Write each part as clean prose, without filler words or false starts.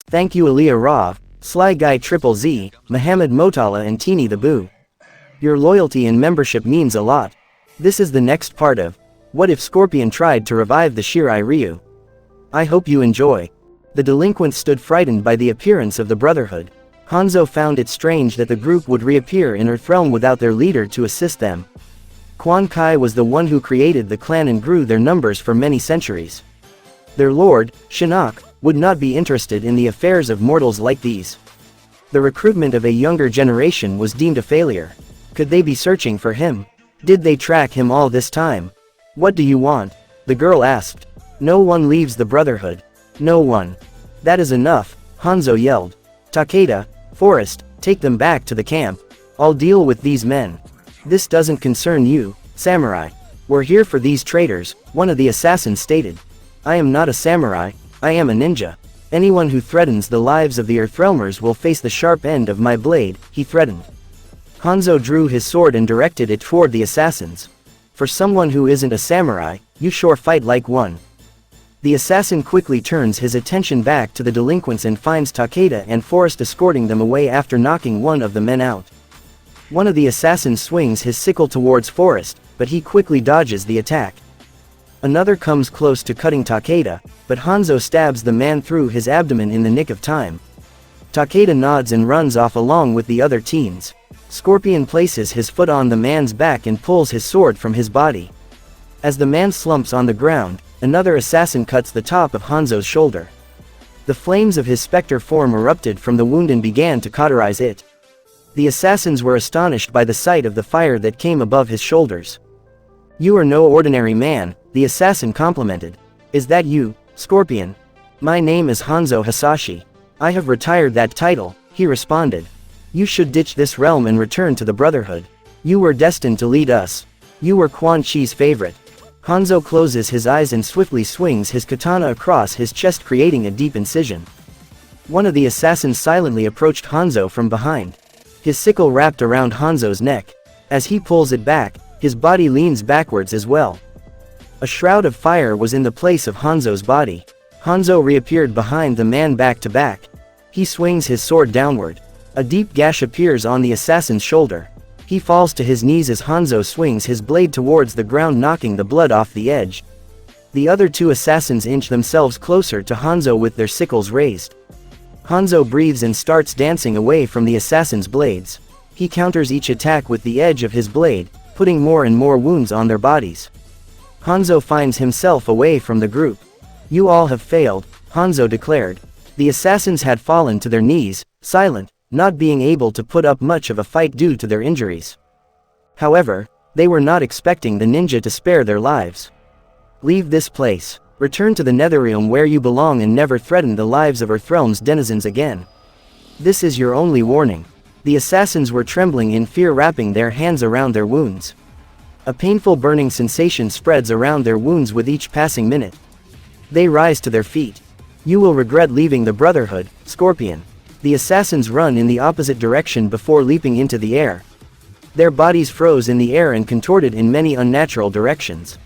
Thank you Aliyah Rav, Sly Guy Triple Z, Muhammad Motala and Teeny the Boo. Your loyalty and membership means a lot. This is the next part of What If Scorpion Tried to Revive the Shirai Ryu. I hope you enjoy. The delinquents stood frightened by the appearance of the Brotherhood. Hanzo found it strange that the group would reappear in Earthrealm without their leader to assist them. Quan Kai was the one who created the clan and grew their numbers for many centuries. Their lord, Shinnok, would not be interested in the affairs of mortals like these. The recruitment of a younger generation was deemed a failure. Could they be searching for him? Did they track him all this time? What do you want? The girl asked. No one leaves the Brotherhood. No one. That is enough, Hanzo yelled. Takeda, Forest, take them back to the camp. I'll deal with these men. This doesn't concern you, samurai. We're here for these traitors, one of the assassins stated. I am not a samurai, I am a ninja. Anyone who threatens the lives of the Earthrealmers will face the sharp end of my blade, he threatened. Hanzo drew his sword and directed it toward the assassins. For someone who isn't a samurai, you sure fight like one. The assassin quickly turns his attention back to the delinquents and finds Takeda and Forest escorting them away after knocking one of the men out. One of the assassins swings his sickle towards Forest, but he quickly dodges the attack. Another comes close to cutting Takeda, but Hanzo stabs the man through his abdomen in the nick of time. Takeda nods and runs off along with the other teens. Scorpion places his foot on the man's back and pulls his sword from his body. As the man slumps on the ground, another assassin cuts the top of Hanzo's shoulder. The flames of his specter form erupted from the wound and began to cauterize it. The assassins were astonished by the sight of the fire that came above his shoulders. You are no ordinary man, the assassin complimented. Is that you, Scorpion? My name is Hanzo Hasashi. I have retired that title, he responded. You should ditch this realm and return to the Brotherhood. You were destined to lead us. You were Quan Chi's favorite. Hanzo closes his eyes and swiftly swings his katana across his chest, creating a deep incision. One of the assassins silently approached Hanzo from behind. His sickle wrapped around Hanzo's neck. As he pulls it back, his body leans backwards as well. A shroud of fire was in the place of Hanzo's body. Hanzo reappeared behind the man back to back. He swings his sword downward. A deep gash appears on the assassin's shoulder. He falls to his knees as Hanzo swings his blade towards the ground, knocking the blood off the edge. The other two assassins inch themselves closer to Hanzo with their sickles raised. Hanzo breathes and starts dancing away from the assassin's blades. He counters each attack with the edge of his blade, putting more and more wounds on their bodies. Hanzo finds himself away from the group. You all have failed, Hanzo declared. The assassins had fallen to their knees, silent, not being able to put up much of a fight due to their injuries. However, they were not expecting the ninja to spare their lives. Leave this place. Return to the Netherrealm where you belong and never threaten the lives of Earthrealm's denizens again. This is your only warning. The assassins were trembling in fear, wrapping their hands around their wounds. A painful burning sensation spreads around their wounds with each passing minute. They rise to their feet. You will regret leaving the Brotherhood, Scorpion. The assassins run in the opposite direction before leaping into the air. Their bodies froze in the air and contorted in many unnatural directions.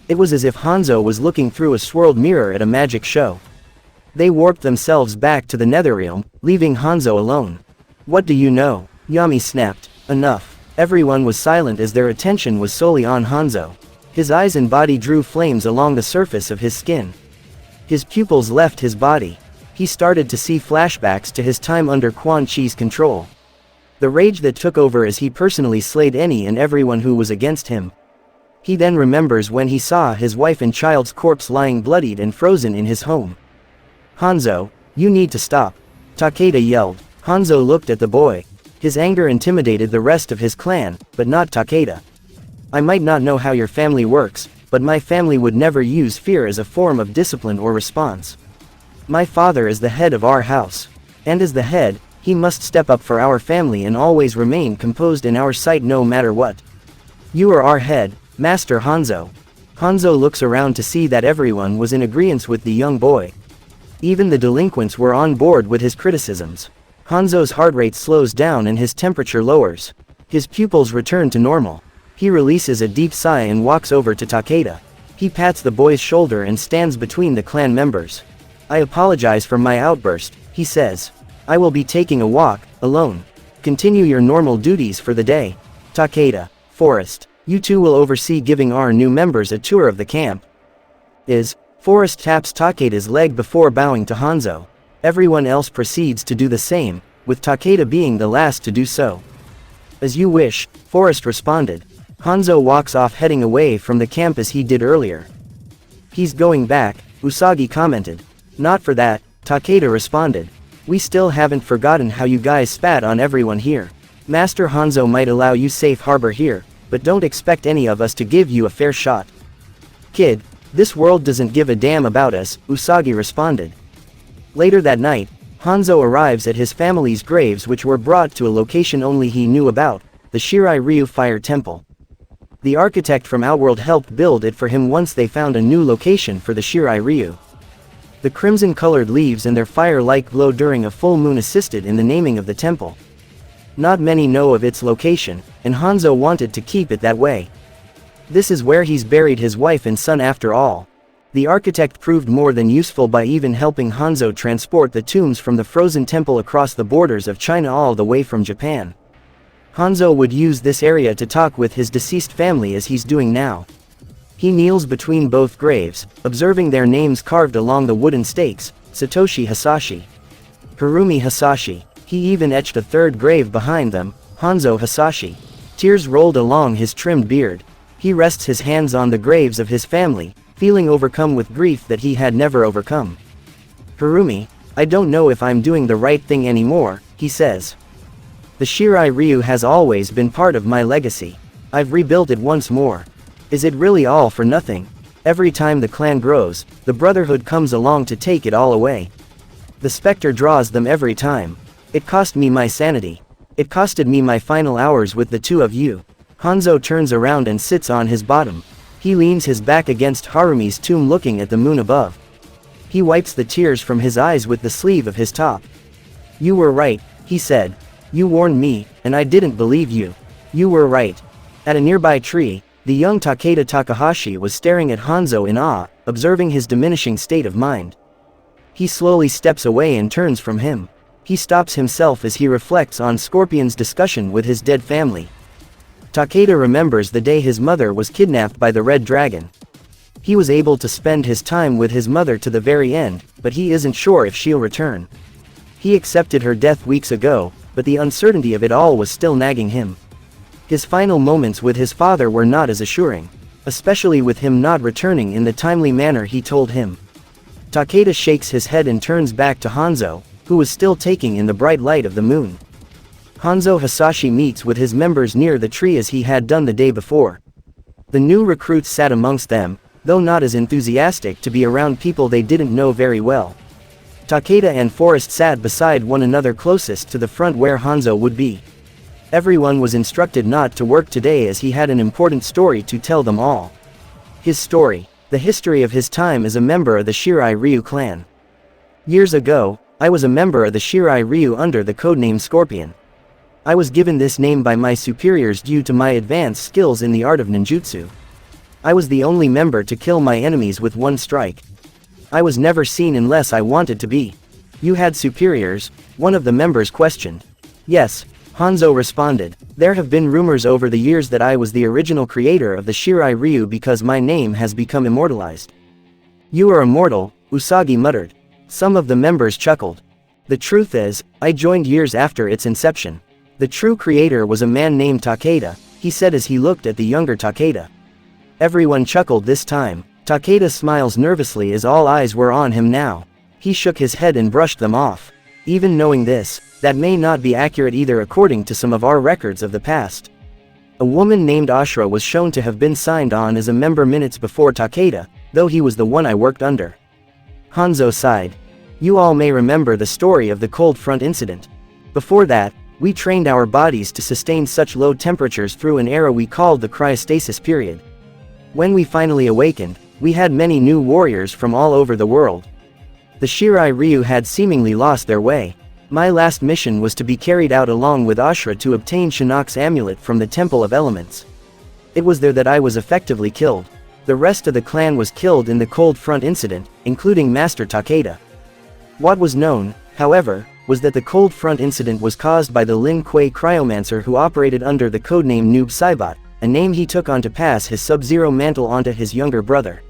It was as if Hanzo was looking through a swirled mirror at a magic show. They warped themselves back to the Netherrealm, leaving Hanzo alone. What do you know? Yami snapped. Enough. Everyone was silent as their attention was solely on Hanzo. His eyes and body drew flames along the surface of his skin. His pupils left his body. He started to see flashbacks to his time under Quan Chi's control. The rage that took over as he personally slayed any and everyone who was against him. He then remembers when he saw his wife and child's corpse lying bloodied and frozen in his home. Hanzo, you need to stop. Takeda yelled. Hanzo looked at the boy. His anger intimidated the rest of his clan, but not Takeda. I might not know how your family works, but my family would never use fear as a form of discipline or response. My father is the head of our house. And as the head, he must step up for our family and always remain composed in our sight no matter what. You are our head, Master Hanzo. Hanzo looks around to see that everyone was in agreement with the young boy. Even the delinquents were on board with his criticisms. Hanzo's heart rate slows down and his temperature lowers. His pupils return to normal. He releases a deep sigh and walks over to Takeda. He pats the boy's shoulder and stands between the clan members. I apologize for my outburst, he says. I will be taking a walk, alone. Continue your normal duties for the day. Takeda, Forrest, you two will oversee giving our new members a tour of the camp. Forrest taps Takeda's leg before bowing to Hanzo. Everyone else proceeds to do the same, with Takeda being the last to do so. As you wish, Forrest responded. Hanzo walks off heading away from the camp as he did earlier. He's going back, Usagi commented. Not for that, Takeda responded. We still haven't forgotten how you guys spat on everyone here. Master Hanzo might allow you safe harbor here, but don't expect any of us to give you a fair shot. Kid, this world doesn't give a damn about us, Usagi responded. Later that night, Hanzo arrives at his family's graves, which were brought to a location only he knew about, the Shirai Ryu Fire Temple. The architect from Outworld helped build it for him once they found a new location for the Shirai Ryu. The crimson-colored leaves and their fire-like glow during a full moon assisted in the naming of the temple. Not many know of its location, and Hanzo wanted to keep it that way. This is where he's buried his wife and son after all. The architect proved more than useful by even helping Hanzo transport the tombs from the frozen temple across the borders of China all the way from Japan. Hanzo would use this area to talk with his deceased family as he's doing now. He kneels between both graves, observing their names carved along the wooden stakes, Satoshi Hasashi, Hirumi Hasashi. He even etched a third grave behind them, Hanzo Hasashi. Tears rolled along his trimmed beard. He rests his hands on the graves of his family, feeling overcome with grief that he had never overcome. Hirumi, I don't know if I'm doing the right thing anymore, he says. The Shirai Ryu has always been part of my legacy. I've rebuilt it once more. Is it really all for nothing? Every time the clan grows, the Brotherhood comes along to take it all away. The specter draws them every time. It cost me my sanity. It costed me my final hours with the two of you. Hanzo turns around and sits on his bottom. He leans his back against Harumi's tomb looking at the moon above. He wipes the tears from his eyes with the sleeve of his top. You were right, he said. You warned me, and I didn't believe you. You were right. At a nearby tree, the young Takeda Takahashi was staring at Hanzo in awe, observing his diminishing state of mind. He slowly steps away and turns from him. He stops himself as he reflects on Scorpion's discussion with his dead family. Takeda remembers the day his mother was kidnapped by the Red Dragon. He was able to spend his time with his mother to the very end, but he isn't sure if she'll return. He accepted her death weeks ago, but the uncertainty of it all was still nagging him. His final moments with his father were not as assuring, especially with him not returning in the timely manner he told him. Takeda shakes his head and turns back to Hanzo, who was still taking in the bright light of the moon. Hanzo Hasashi meets with his members near the tree as he had done the day before. The new recruits sat amongst them, though not as enthusiastic to be around people they didn't know very well. Takeda and Forrest sat beside one another closest to the front where Hanzo would be. Everyone was instructed not to work today as he had an important story to tell them all. His story, the history of his time as a member of the Shirai Ryu clan. Years ago, I was a member of the Shirai Ryu under the codename Scorpion. I was given this name by my superiors due to my advanced skills in the art of ninjutsu. I was the only member to kill my enemies with one strike. I was never seen unless I wanted to be. You had superiors? One of the members questioned. Yes, Hanzo responded. There have been rumors over the years that I was the original creator of the Shirai Ryu because my name has become immortalized. You are immortal, Usagi muttered. Some of the members chuckled. The truth is, I joined years after its inception. The true creator was a man named Takeda, he said as he looked at the younger Takeda. Everyone chuckled this time. Takeda smiles nervously as all eyes were on him now. He shook his head and brushed them off. Even knowing this, that may not be accurate either according to some of our records of the past. A woman named Ashura was shown to have been signed on as a member minutes before Takeda, though he was the one I worked under. Hanzo sighed. You all may remember the story of the cold front incident. Before that, we trained our bodies to sustain such low temperatures through an era we called the cryostasis period. When we finally awakened, we had many new warriors from all over the world. The Shirai Ryu had seemingly lost their way. My last mission was to be carried out along with Ashura to obtain Shinnok's amulet from the Temple of Elements. It was there that I was effectively killed. The rest of the clan was killed in the cold front incident, including Master Takeda. What was known, however, was that the Cold Front incident was caused by the Lin Kuei cryomancer who operated under the codename Noob Saibot, a name he took on to pass his Sub-Zero mantle onto his younger brother.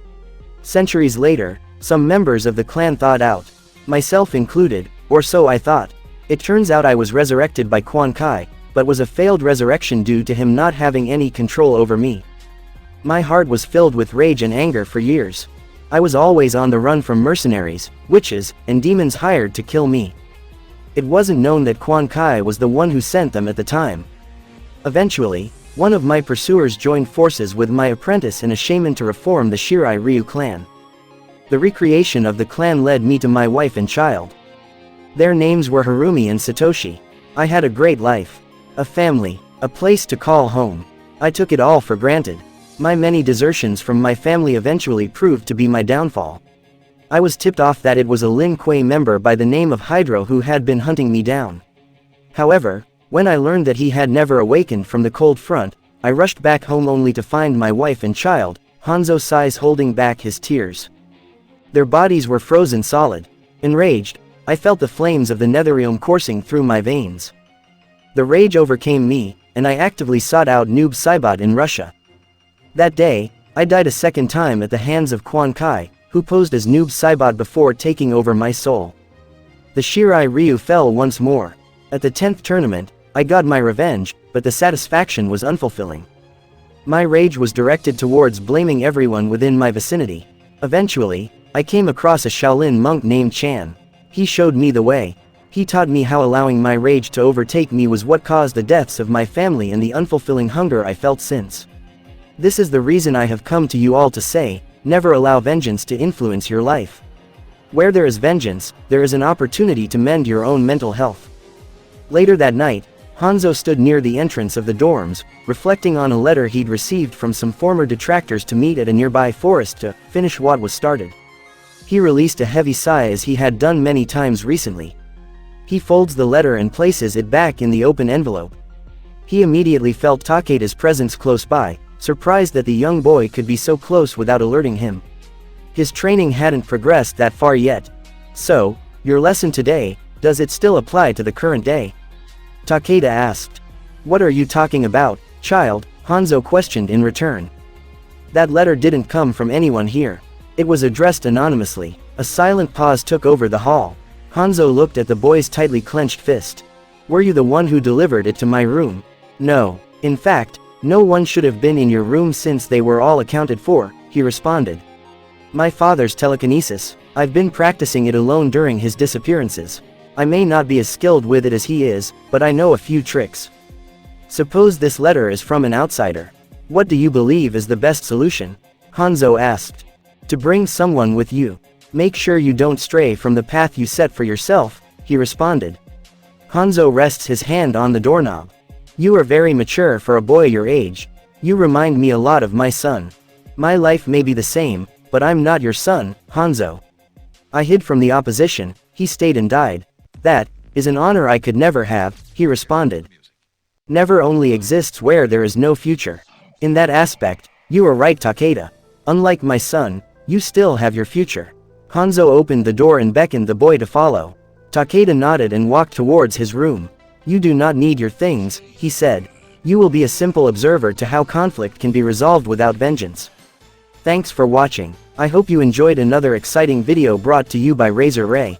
Centuries later, some members of the clan thawed out. Myself included, or so I thought. It turns out I was resurrected by Quan Kai, but was a failed resurrection due to him not having any control over me. My heart was filled with rage and anger for years. I was always on the run from mercenaries, witches, and demons hired to kill me. It wasn't known that Quan Kai was the one who sent them at the time. Eventually, one of my pursuers joined forces with my apprentice and a shaman to reform the Shirai Ryu clan. The recreation of the clan led me to my wife and child. Their names were Harumi and Satoshi. I had a great life. A family, a place to call home. I took it all for granted. My many desertions from my family eventually proved to be my downfall. I was tipped off that it was a Lin Kuei member by the name of Hydro who had been hunting me down. However, when I learned that he had never awakened from the cold front, I rushed back home only to find my wife and child, Hanzo sighs holding back his tears. Their bodies were frozen solid. Enraged, I felt the flames of the Netherrealm coursing through my veins. The rage overcame me, and I actively sought out Noob Saibot in Russia. That day, I died a second time at the hands of Quan Kai, who posed as Noob Saibot before taking over my soul. The Shirai Ryu fell once more. At the 10th tournament, I got my revenge, but the satisfaction was unfulfilling. My rage was directed towards blaming everyone within my vicinity. Eventually, I came across a Shaolin monk named Chan. He showed me the way. He taught me how allowing my rage to overtake me was what caused the deaths of my family and the unfulfilling hunger I felt since. This is the reason I have come to you all to say, never allow vengeance to influence your life. Where there is vengeance, there is an opportunity to mend your own mental health. Later that night, Hanzo stood near the entrance of the dorms, reflecting on a letter he'd received from some former detractors to meet at a nearby forest to finish what was started. He released a heavy sigh as he had done many times recently. He folds the letter and places it back in the open envelope. He immediately felt Takeda's presence close by, surprised that the young boy could be so close without alerting him. His training hadn't progressed that far yet. So, your lesson today, does it still apply to the current day? Takeda asked. What are you talking about, child? Hanzo questioned in return. That letter didn't come from anyone here. It was addressed anonymously. A silent pause took over the hall. Hanzo looked at the boy's tightly clenched fist. Were you the one who delivered it to my room? No. In fact, no one should have been in your room since they were all accounted for, he responded. My father's telekinesis. I've been practicing it alone during his disappearances. I may not be as skilled with it as he is, but I know a few tricks. Suppose this letter is from an outsider. What do you believe is the best solution? Hanzo asked. To bring someone with you. Make sure you don't stray from the path you set for yourself, he responded. Hanzo rests his hand on the doorknob. You are very mature for a boy your age. You remind me a lot of my son. My life may be the same, but I'm not your son, Hanzo. I hid from the opposition, he stayed and died. That is an honor I could never have, he responded. Never only exists where there is no future. In that aspect, you are right, Takeda. Unlike my son, you still have your future. Hanzo opened the door and beckoned the boy to follow. Takeda nodded and walked towards his room. You do not need your things, he said. You will be a simple observer to how conflict can be resolved without vengeance. Thanks for watching. I hope you enjoyed another exciting video brought to you by RazoRai.